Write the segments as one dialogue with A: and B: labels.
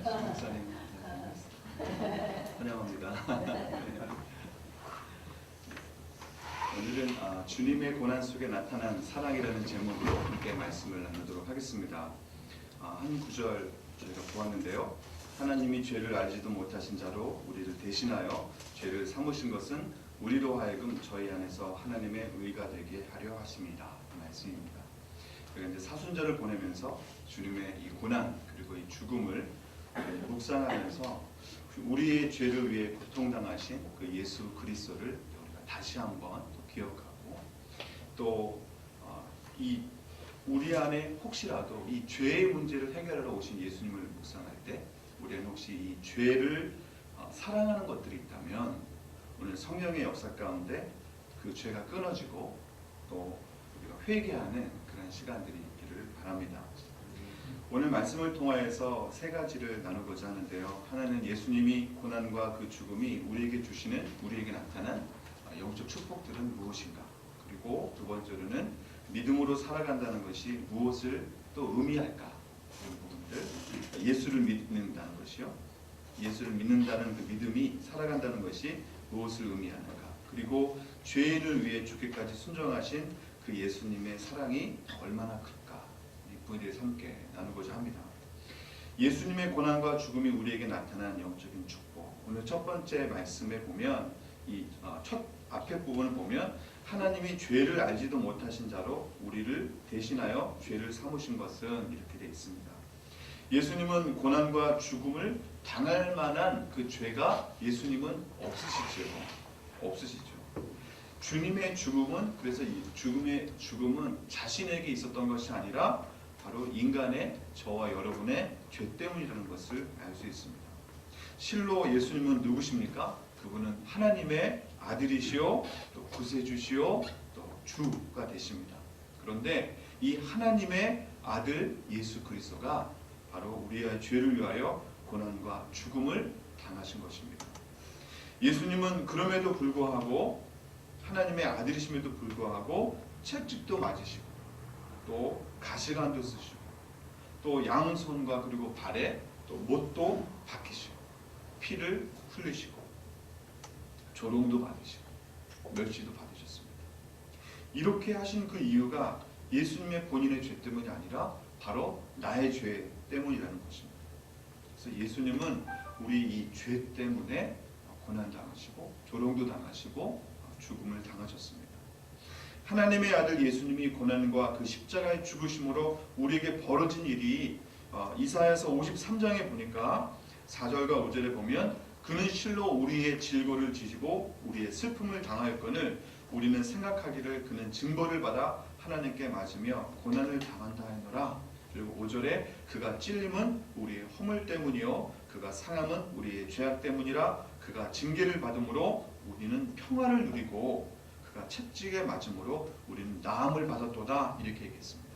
A: 목사님 환영합니다. 오늘은 주님의 고난 속에 나타난 사랑이라는 제목으로 함께 말씀을 나누도록 하겠습니다. 한 구절 저희가 보았는데요. 하나님이 죄를 알지도 못하신 자로 우리를 대신하여 죄를 삼으신 것은 우리로 하여금 저희 안에서 하나님의 의가 되게 하려 하심이다. 그 말씀입니다. 그러니까 이제 사순절을 보내면서 주님의 이 고난 그리고 이 죽음을 묵상하면서 우리의 죄를 위해 고통당하신 그 예수 그리스도를 우리가 다시 한번 또 기억하고 또 이 우리 안에 혹시라도 이 죄의 문제를 해결하러 오신 예수님을 묵상할 때 우리는 혹시 이 죄를 사랑하는 것들이 있다면 오늘 성령의 역사 가운데 그 죄가 끊어지고 또 우리가 회개하는 그런 시간들이 있기를 바랍니다. 오늘 말씀을 통하여서 세 가지를 나누고자 하는데요. 하나는 예수님이 고난과 그 죽음이 우리에게 주시는 우리에게 나타난 영적 축복들은 무엇인가. 그리고 두 번째로는 믿음으로 살아간다는 것이 무엇을 또 의미할까. 이런 부분들. 예수를 믿는다는 것이요. 예수를 믿는다는 그 믿음이 살아간다는 것이 무엇을 의미하는가. 그리고 죄인을 위해 죽기까지 순종하신 그 예수님의 사랑이 얼마나 클까. 이 부분에 대해서 함께 나누고자 합니다. 예수님의 고난과 죽음이 우리에게 나타난 영적인 축복. 오늘 첫 번째 말씀에 보면 이 첫 앞에 부분을 보면 하나님이 죄를 알지도 못하신 자로 우리를 대신하여 죄를 삼으신 것은 이렇게 되어 있습니다. 예수님은 고난과 죽음을 당할 만한 그 죄가 예수님은 없으시죠. 주님의 죽음은 그래서 이 죽음은 자신에게 있었던 것이 아니라 바로 인간의 저와 여러분의 죄 때문이라는 것을 알 수 있습니다. 실로 예수님은 누구십니까? 그분은 하나님의 아들이시오, 또 구세주시오, 또 주가 되십니다. 그런데 이 하나님의 아들 예수 그리스도가 바로 우리의 죄를 위하여 고난과 죽음을 당하신 것입니다. 예수님은 그럼에도 불구하고 하나님의 아들이심에도 불구하고 채찍도 맞으시고 또 가시관도 쓰시고 또 양손과 그리고 발에 또 못도 박히시고 피를 흘리시고 조롱도 받으시고 멸시도 받으셨습니다. 이렇게 하신 그 이유가 예수님의 본인의 죄 때문이 아니라 바로 나의 죄 때문이라는 것입니다. 그래서 예수님은 우리 이 죄 때문에 고난당하시고 조롱도 당하시고 죽음을 당하셨습니다. 하나님의 아들 예수님이 고난과 그 십자가의 죽으심으로 우리에게 벌어진 일이 이사야서 53장에 보니까 4절과 5절에 보면 그는 실로 우리의 질고를 지시고 우리의 슬픔을 당하였거늘 우리는 생각하기를 그는 징벌을 받아 하나님께 맞으며 고난을 당한다 하노라. 그리고 5절에 그가 찔림은 우리의 허물 때문이요 그가 상함은 우리의 죄악 때문이라. 그가 징계를 받음으로 우리는 평화를 누리고 그가 채찍에 맞음으로 우리는 나음을 받았도다. 이렇게 얘기했습니다.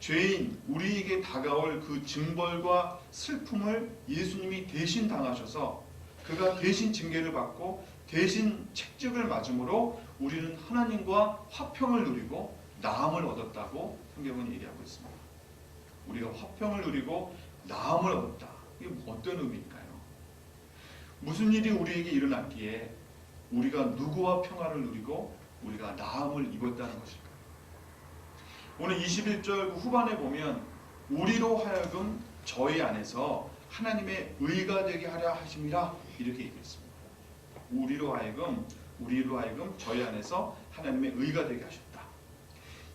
A: 죄인 우리에게 다가올 그 징벌과 슬픔을 예수님이 대신 당하셔서 그가 대신 징계를 받고 대신 채찍을 맞음으로 우리는 하나님과 화평을 누리고 나음을 얻었다고 성경은 얘기하고 있습니다. 우리가 화평을 누리고 나음을 얻었다. 이게 어떤 의미일까요? 무슨 일이 우리에게 일어났기에 우리가 누구와 평화를 누리고 우리가 나음을 입었다는 것일까요? 오늘 21절 후반에 보면 우리로 하여금 저희 안에서 하나님의 의가 되게 하려 하심이라 이렇게 얘기했습니다. 우리로 하여금 저희 안에서 하나님의 의가 되게 하셨다.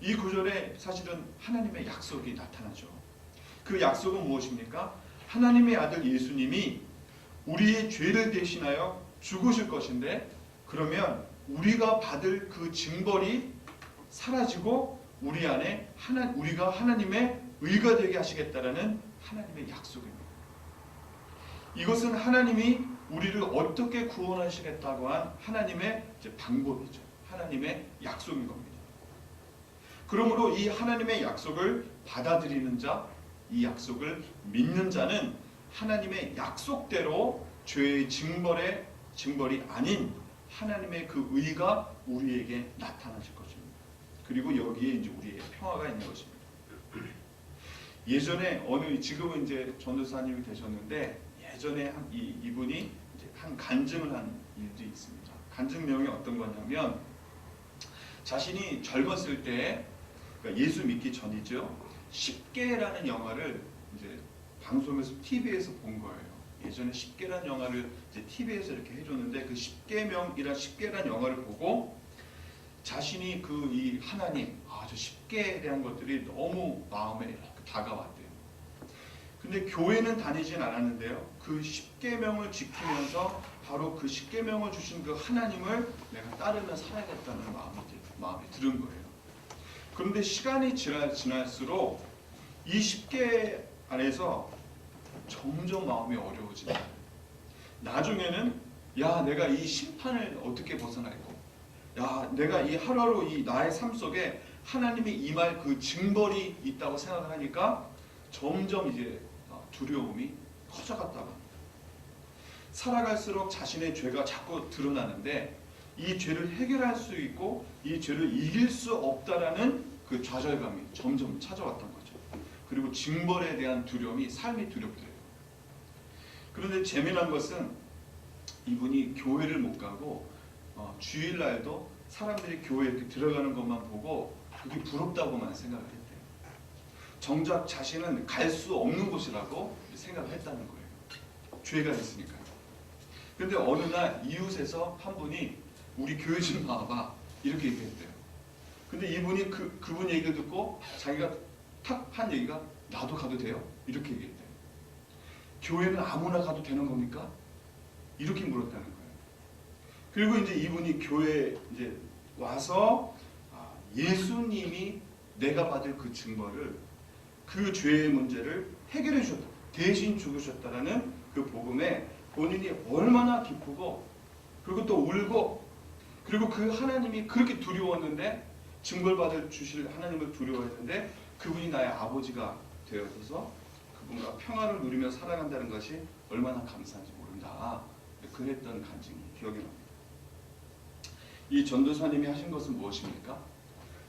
A: 이 구절에 사실은 하나님의 약속이 나타나죠. 그 약속은 무엇입니까? 하나님의 아들 예수님이 우리의 죄를 대신하여 죽으실 것인데 그러면 우리가 받을 그 징벌이 사라지고 우리 안에 우리가 하나님의 의가 되게 하시겠다라는 하나님의 약속입니다. 이것은 하나님이 우리를 어떻게 구원하시겠다고 한 하나님의 방법이죠. 하나님의 약속인 겁니다. 그러므로 이 하나님의 약속을 받아들이는 자, 이 약속을 믿는 자는 하나님의 약속대로 죄의 징벌이 아닌 하나님의 그 의가 우리에게 나타나실 것입니다. 그리고 여기에 이제 우리의 평화가 있는 것입니다. 예전에 지금은 이제 전도사님이 되셨는데 예전에 이분이 이제 한 간증을 한 일도 있습니다. 간증 내용이 어떤 거냐면 자신이 젊었을 때 그러니까 예수 믿기 전이죠. 10개라는 영화를 이제 방송에서 TV에서 본 거예요. 예전에 10개라는 영화를 이제 TV에서 이렇게 해줬는데 그 10계명이란 영화를 보고 자신이 이 하나님, 저 10개에 대한 것들이 너무 마음에 이렇게 다가왔대요. 근데 교회는 다니진 않았는데요. 그 10계명을 지키면서 바로 그 10계명을 주신 그 하나님을 내가 따르며 살아야겠다는 마음이 들은 거예요. 그런데 시간이 지날수록 이 10개 안에서 점점 마음이 어려워지는 거예요. 나중에는 내가 이 심판을 어떻게 벗어날고 내가 이 하루하루 이 나의 삶 속에 하나님이 임할 그 징벌이 있다고 생각을 하니까 점점 이제 두려움이 커져갔다가 살아갈수록 자신의 죄가 자꾸 드러나는데 이 죄를 해결할 수 있고 이 죄를 이길 수 없다라는 그 좌절감이 점점 찾아왔던 거죠. 그리고 징벌에 대한 두려움이 삶이 두렵더래요. 그런데 재미난 것은 이분이 교회를 못 가고 주일날도 사람들이 교회에 이렇게 들어가는 것만 보고 그게 부럽다고만 생각을 했대요. 정작 자신은 갈 수 없는 곳이라고 생각을 했다는 거예요. 죄가 있으니까요. 그런데 어느 날 이웃에서 한 분이 우리 교회 좀 와봐 이렇게 얘기했대요. 근데 이분이 그분 얘기를 듣고 자기가 탁 한 얘기가 나도 가도 돼요? 이렇게 얘기했대요. 교회는 아무나 가도 되는 겁니까? 이렇게 물었다는 거예요. 그리고 이제 이분이 교회에 이제 와서 예수님이 내가 받을 그 징벌을 그 죄의 문제를 해결해 주셨다. 대신 죽으셨다라는 그 복음에 본인이 얼마나 기쁘고 그리고 또 울고 그리고 그 하나님이 그렇게 두려웠는데 징벌받을 주실 하나님을 두려워했는데 그분이 나의 아버지가 되어서 그분과 평화를 누리며 살아간다는 것이 얼마나 감사한지 모른다. 그랬던 간증이 기억이 납니다. 이 전도사님이 하신 것은 무엇입니까?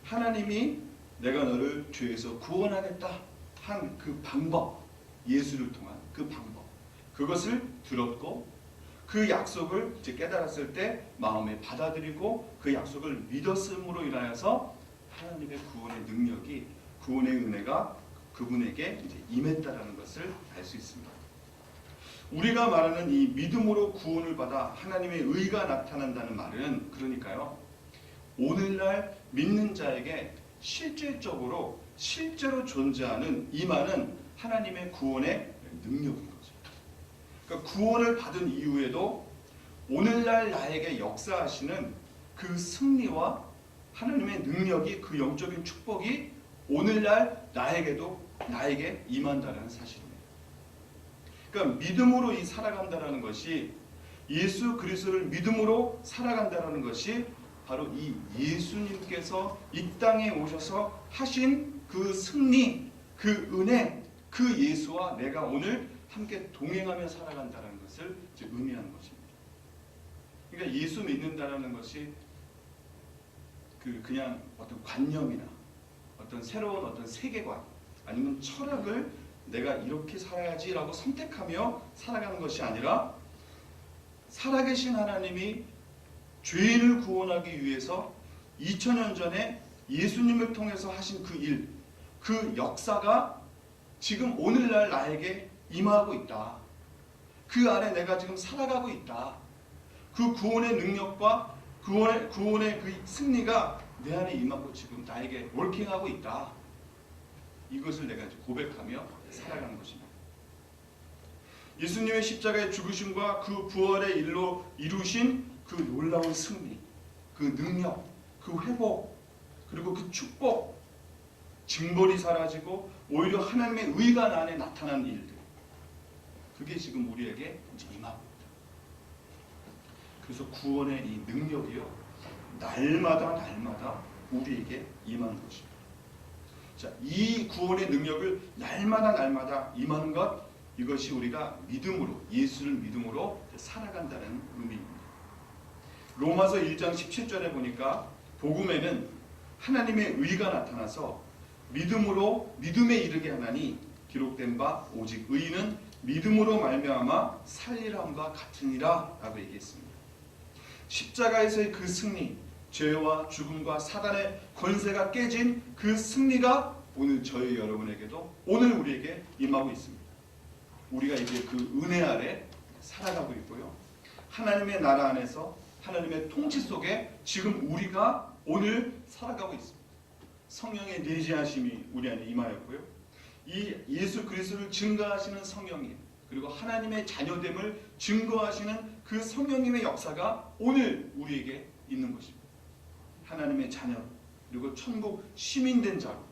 A: 하나님이 내가 너를 죄에서 구원하겠다 한 그 방법, 예수를 통한 그 방법, 그것을 들었고 그 약속을 이제 깨달았을 때 마음에 받아들이고 그 약속을 믿었음으로 인하여서 하나님의 구원의 능력이, 구원의 은혜가 그분에게 이제 임했다라는 것을 알 수 있습니다. 우리가 말하는 이 믿음으로 구원을 받아 하나님의 의가 나타난다는 말은 그러니까요, 오늘날 믿는 자에게 실질적으로 실제로 존재하는 임하는 하나님의 구원의 능력인 거죠. 그러니까 구원을 받은 이후에도 오늘날 나에게 역사하시는 그 승리와 하나님의 능력이, 그 영적인 축복이 오늘날 나에게 임한다는 사실입니다. 그러니까 믿음으로 살아간다는 것이, 예수 그리스도를 믿음으로 살아간다는 것이 바로 이 예수님께서 이 땅에 오셔서 하신 그 승리, 그 은혜, 그 예수와 내가 오늘 함께 동행하며 살아간다는 것을 의미하는 것입니다. 그러니까 예수 믿는다는 것이 그냥 어떤 관념이나 어떤 새로운 어떤 세계관 아니면 철학을 내가 이렇게 살아야지라고 선택하며 살아가는 것이 아니라, 살아계신 하나님이 죄인을 구원하기 위해서 2000년 전에 예수님을 통해서 하신 그 일, 그 역사가 지금 오늘날 나에게 임하고 있다. 그 안에 내가 지금 살아가고 있다. 그 구원의 능력과 구원의 그 승리가 내 안에 임하고 지금 나에게 워킹하고 있다. 이것을 내가 고백하며 살아가는 것입니다. 예수님의 십자가의 죽으심과 그 부활의 일로 이루신 그 놀라운 승리, 그 능력, 그 회복, 그리고 그 축복, 징벌이 사라지고 오히려 하나님의 의가 나 안에 나타난 일들, 그게 지금 우리에게 이제 임하고 있다. 그래서 구원의 이 능력이요, 날마다 우리에게 임하는 것입니다. 자, 이 구원의 능력을 날마다 임하는 것, 이것이 우리가 믿음으로, 예수를 믿음으로 살아간다는 의미입니다. 로마서 1장 17절에 보니까 복음에는 하나님의 의가 나타나서 믿음으로 믿음에 이르게 하나니 기록된 바 오직 의인은 믿음으로 말미암아 살리람과 같으니라 라고 얘기했습니다. 십자가에서의 그 승리, 죄와 죽음과 사단의 권세가 깨진 그 승리가 오늘 저희 여러분에게도 오늘 우리에게 임하고 있습니다. 우리가 이제 그 은혜 아래 살아가고 있고요. 하나님의 나라 안에서 하나님의 통치 속에 지금 우리가 오늘 살아가고 있습니다. 성령의 내재하심이 우리 안에 임하였고요. 이 예수 그리스도를 증거하시는 성령님, 그리고 하나님의 자녀됨을 증거하시는 그 성령님의 역사가 오늘 우리에게 있는 것입니다. 하나님의 자녀, 그리고 천국 시민된 자로,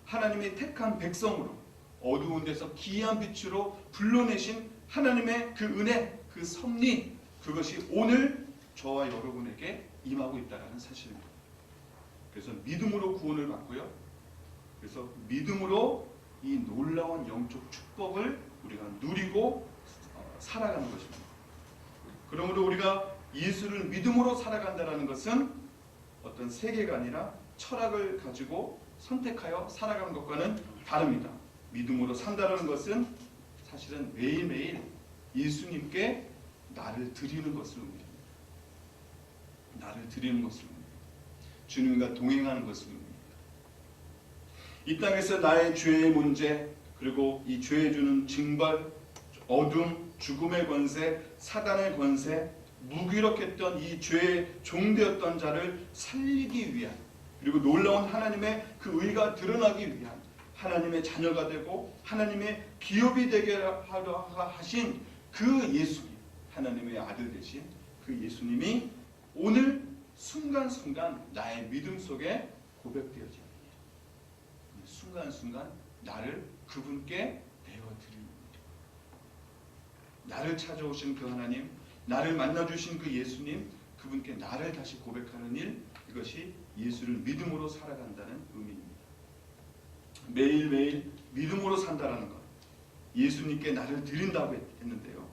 A: 하나님의 택한 백성으로, 어두운 데서 기이한 빛으로 불러내신 하나님의 그 은혜, 그 섭리, 그것이 오늘 저와 여러분에게 임하고 있다는 사실입니다. 그래서 믿음으로 구원을 받고요. 그래서 믿음으로 이 놀라운 영적 축복을 우리가 누리고 살아가는 것입니다. 그러므로 우리가 예수를 믿음으로 살아간다는 것은 어떤 세계관이나 철학을 가지고 선택하여 살아가는 것과는 다릅니다. 믿음으로 산다는 것은 사실은 매일매일 예수님께 나를 드리는 것을 의미합니다. 나를 드리는 것을 의미합니다. 주님과 동행하는 것을 의미합니다. 이 땅에서 나의 죄의 문제, 그리고 이 죄에 주는 징벌, 어둠, 죽음의 권세, 사단의 권세, 무기력했던 이 죄의 종되었던 자를 살리기 위한, 그리고 놀라운 하나님의 그 의가 드러나기 위한 하나님의 자녀가 되고 하나님의 기업이 되게 하려 하신 그 예수님, 하나님의 아들 되신 그 예수님이 오늘 순간순간 나의 믿음 속에 고백되어집니다. 순간순간 나를 그분께 내어드리는 겁니다. 나를 찾아오신 그 하나님, 나를 만나주신 그 예수님, 그분께 나를 다시 고백하는 일, 이것이 예수를 믿음으로 살아간다는 의미입니다. 매일매일 믿음으로 산다라는 것, 예수님께 나를 드린다고 했는데요.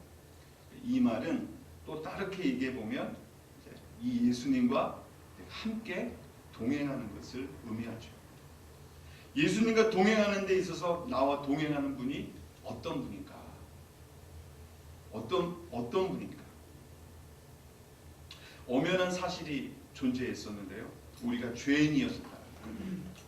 A: 이 말은 또 다르게 얘기해보면 이 예수님과 함께 동행하는 것을 의미하죠. 예수님과 동행하는 데 있어서 나와 동행하는 분이 어떤 분인가? 어떤 분인가? 엄연한 사실이 존재했었는데요. 우리가 죄인이었다.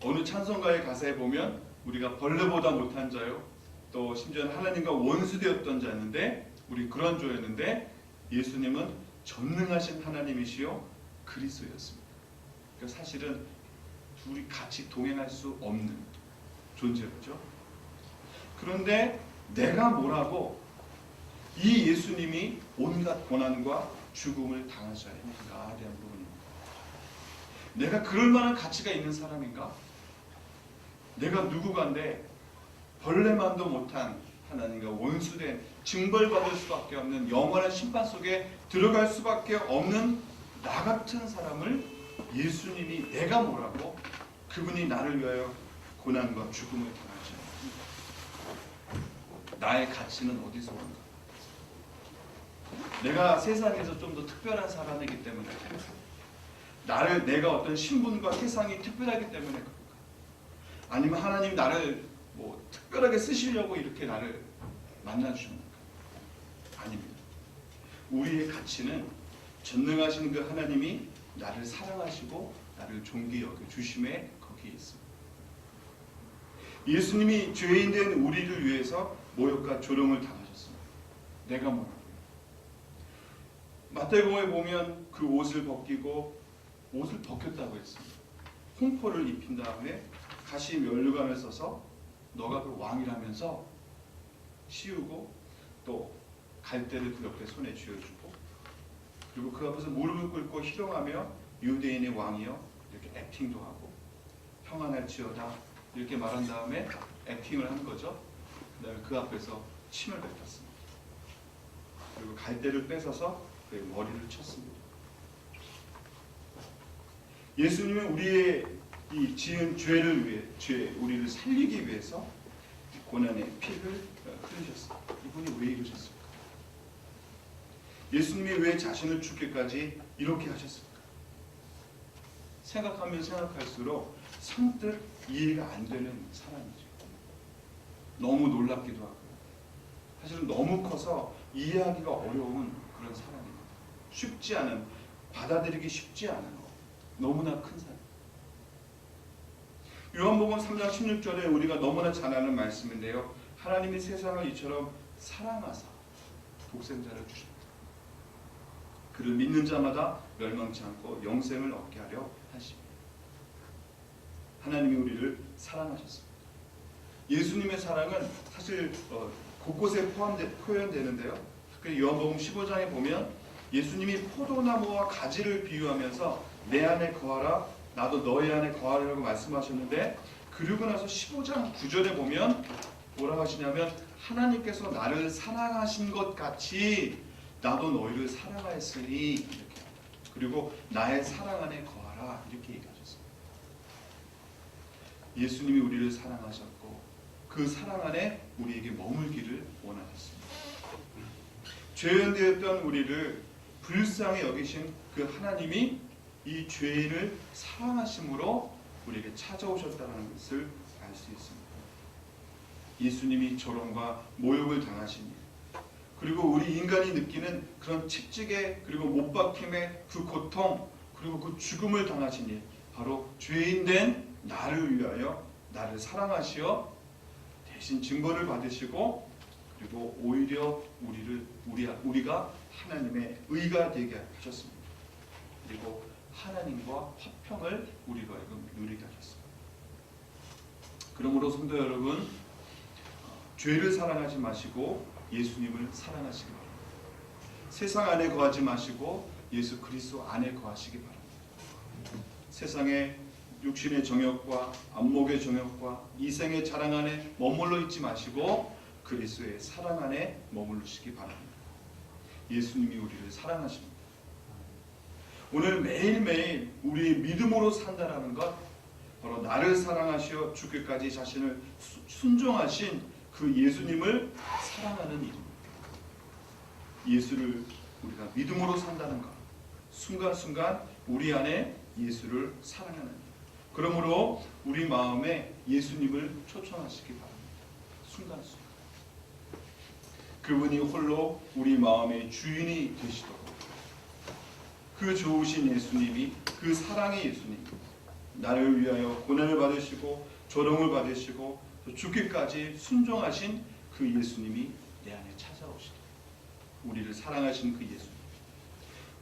A: 어느 찬송가의 가사에 보면 우리가 벌레보다 못한 자요, 또 심지어는 하나님과 원수되었던 자였는데, 우리 그런 자였는데 예수님은 전능하신 하나님이시요 그리스도였습니다. 그러니까 사실은 둘이 같이 동행할 수 없는 존재였죠. 그런데 내가 뭐라고 이 예수님이 온갖 고난과 죽음을 당하셔야 했는가에 대한 부분입니다. 내가 그럴 만한 가치가 있는 사람인가? 내가 누구간데 벌레만도 못한 하나님과 원수된, 징벌받을 수밖에 없는 영원한 심판 속에 들어갈 수밖에 없는 나 같은 사람을 예수님이 내가 뭐라고 그분이 나를 위하여 고난과 죽음을 당하셔야 합니다. 나의 가치는 어디서 온가? 내가 세상에서 좀 더 특별한 사람이기 때문에 그럴까? 내가 어떤 신분과 세상이 특별하기 때문에 그럴까? 아니면 하나님이 나를 특별하게 쓰시려고 이렇게 나를 만나주십니까? 아닙니다. 우리의 가치는 전능하신 그 하나님이 나를 사랑하시고 나를 존귀 여겨 주심에 거기에 있습니다. 예수님이 죄인된 우리를 위해서 모욕과 조롱을 당하셨습니다. 내가 뭐라고요? 마태복음에 보면 그 옷을 벗기고, 옷을 벗겼다고 했습니다. 홍포를 입힌 다음에 가시 면류관을 써서 너가 그 왕이라면서 씌우고, 또 갈대를 그 옆에 손에 쥐어주고, 그리고 그 앞에서 무릎을 꿇고 희롱하며 유대인의 왕이여 이렇게 액팅도 하고, 평안할지어다 이렇게 말한 다음에 액팅을 한 거죠. 그다음에 그 앞에서 침을 뱉었습니다. 그리고 갈대를 뺏어서 그의 머리를 쳤습니다. 예수님은 우리의 이 지은 죄를 위해, 우리를 살리기 위해서 고난의 피를 흘리셨습니다. 이분이 왜 이러셨습니까? 예수님이 왜 자신을 죽기까지 이렇게 하셨습니까? 생각하면 생각할수록 선뜻 이해가 안 되는 사람이죠. 너무 놀랍기도 하고 사실은 너무 커서 이해하기가 어려운 그런 사랑입니다. 쉽지 않은, 받아들이기 쉽지 않은 너무나 큰 사랑. 요한복음 3장 16절에 우리가 너무나 잘 아는 말씀인데요. 하나님이 세상을 이처럼 사랑하사 독생자를 주셨다. 그를 믿는 자마다 멸망치 않고 영생을 얻게 하려 하십니다. 하나님이 우리를 사랑하셨습니다. 예수님의 사랑은 사실 곳곳에 표현되는데요. 특히 요한복음 15장에 보면 예수님이 포도나무와 가지를 비유하면서 내 안에 거하라 나도 너희 안에 거하리라고 말씀하셨는데, 그리고 나서 15장 9절에 보면 뭐라고 하시냐면 하나님께서 나를 사랑하신 것 같이 나도 너희를 사랑하였으니 이렇게, 그리고 나의 사랑 안에 거하라 이렇게 얘기하셨습니다. 예수님이 우리를 사랑하셨고 그 사랑 안에 우리에게 머물기를 원하셨습니다. 죄인되었던 우리를 불쌍히 여기신 그 하나님이 이 죄인을 사랑하심으로 우리에게 찾아오셨다는 것을 알 수 있습니다. 예수님이 조롱과 모욕을 당하신 일, 그리고 우리 인간이 느끼는 그런 채찍에 그리고 못 박힘의 그 고통, 그리고 그 죽음을 당하신 일, 바로 죄인된 나를 위하여 나를 사랑하시어 대신 징벌을 받으시고, 그리고 오히려 우리가 하나님의 의가 되게 하셨습니다. 그리고 하나님과 화평을 우리가 누리게 하셨습니다. 그러므로 성도 여러분, 죄를 사랑하지 마시고 예수님을 사랑하시기 바랍니다. 세상 안에 거하지 마시고 예수 그리스도 안에 거하시기 바랍니다. 세상의 육신의 정욕과 안목의 정욕과 이생의 자랑 안에 머물러 있지 마시고 그리스도의 사랑 안에 머무르시기 바랍니다. 예수님이 우리를 사랑하십니다. 오늘 매일매일 우리의 믿음으로 산다라는 것, 바로 나를 사랑하시어 죽기까지 자신을 순종하신 그 예수님을 사랑하는 일입니다. 예수를 우리가 믿음으로 산다는 것, 순간순간 우리 안에 예수를 사랑하는 일. 그러므로 우리 마음에 예수님을 초청하시기 바랍니다. 순간순간 그분이 홀로 우리 마음의 주인이 되시도록, 그 좋으신 예수님이, 그 사랑의 예수님, 나를 위하여 고난을 받으시고 조롱을 받으시고 죽기까지 순종하신 그 예수님이 내 안에 찾아오시도록, 우리를 사랑하신 그 예수님,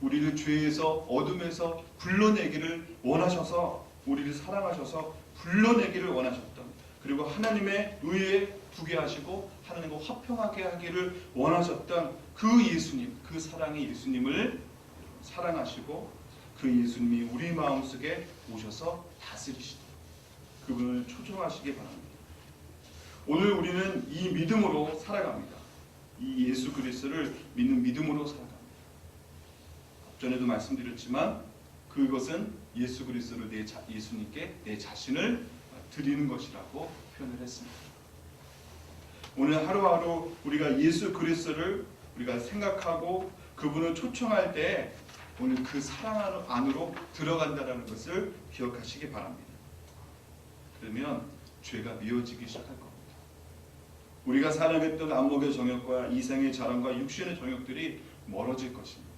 A: 우리를 죄에서 어둠에서 불러내기를 원하셔서, 우리를 사랑하셔서 불러내기를 원하셨던, 그리고 하나님의 의에 두게 하시고 하나님과 화평하게 하기를 원하셨던 그 예수님, 그 사랑의 예수님을 사랑하시고 그 예수님이 우리 마음속에 오셔서 다스리시도록 그분을 초청하시기 바랍니다. 오늘 우리는 이 믿음으로 살아갑니다. 이 예수 그리스도를 믿는 믿음으로 살아갑니다. 전에도 말씀드렸지만 그것은 예수 그리스도를 예수님께 내 자신을 드리는 것이라고 표현을 했습니다. 오늘 하루하루 우리가 예수 그리스도를 우리가 생각하고 그분을 초청할 때 오늘 그 사랑 안으로 들어간다는 것을 기억하시기 바랍니다. 그러면 죄가 미워지기 시작할 겁니다. 우리가 사랑했던 안목의 정욕과 이생의 자랑과 육신의 정욕들이 멀어질 것입니다.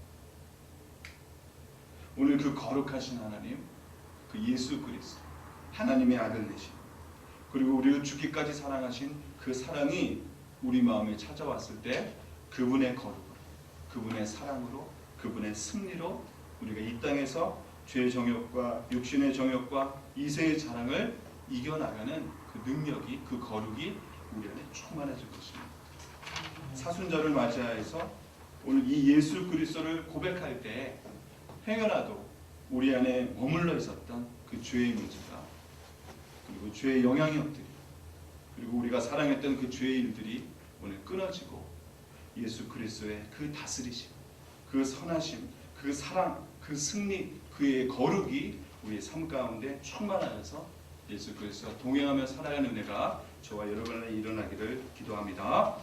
A: 오늘 그 거룩하신 하나님, 그 예수 그리스도, 하나님의 아들 되신, 그리고 우리를 죽기까지 사랑하신 그 사랑이 우리 마음에 찾아왔을 때 그분의 거룩으로, 그분의 사랑으로, 그분의 승리로 우리가 이 땅에서 죄의 정욕과 육신의 정욕과 이생의 자랑을 이겨나가는 그 능력이, 그 거룩이 우리 안에 충만해질 것입니다. 사순절을 맞이하여서 오늘 이 예수 그리스도를 고백할 때 행여라도 우리 안에 머물러 있었던 그 죄의 문제가, 그리고 죄의 영향력들이, 그리고 우리가 사랑했던 그 죄의 일들이 오늘 끊어지고 예수 그리스도의 그 다스리심, 그 선하심, 그 사랑, 그 승리, 그의 거룩이 우리의 삶 가운데 충만하여서 예수 그리스도와 동행하며 살아가는 은혜가 저와 여러분에게 일어나기를 기도합니다.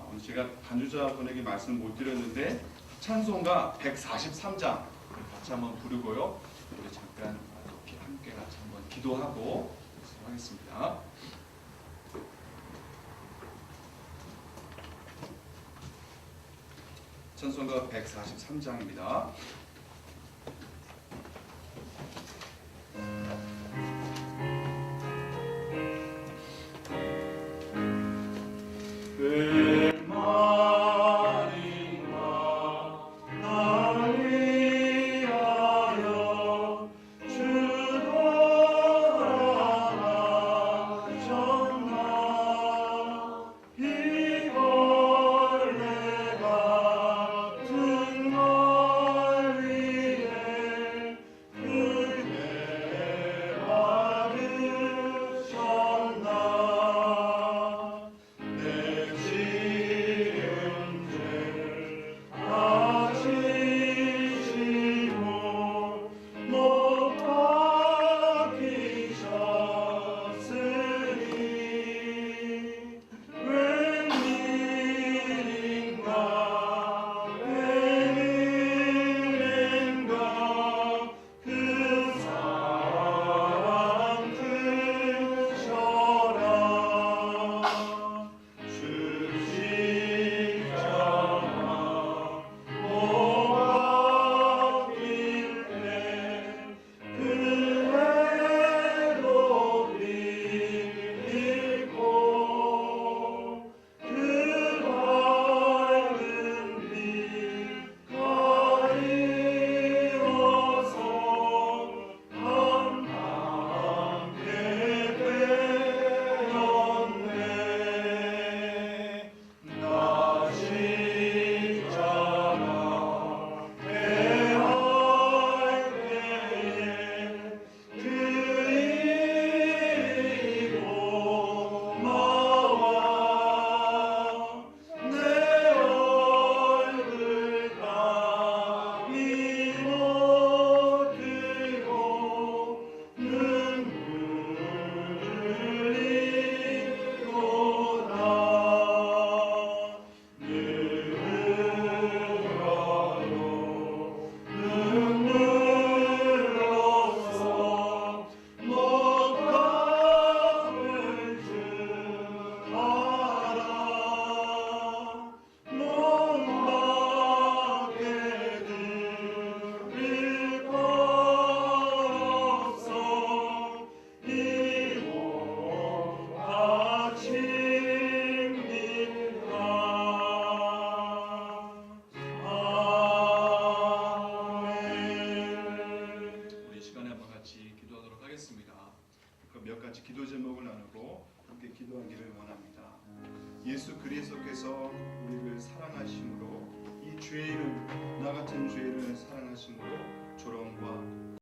A: 오늘 제가 반주자분에게 말씀을 못 드렸는데 찬송가 143장 같이 한번 부르고요. 우리 잠깐 함께 같이 한번 기도하고 하겠습니다. 찬송가 143장입니다. 몇 가지 기도 제목을 나누고 함께 기도하기를 원합니다. 예수 그리스도께서 우리를 사랑하심으로 이 죄인을 나 같은 죄인을 사랑하심으로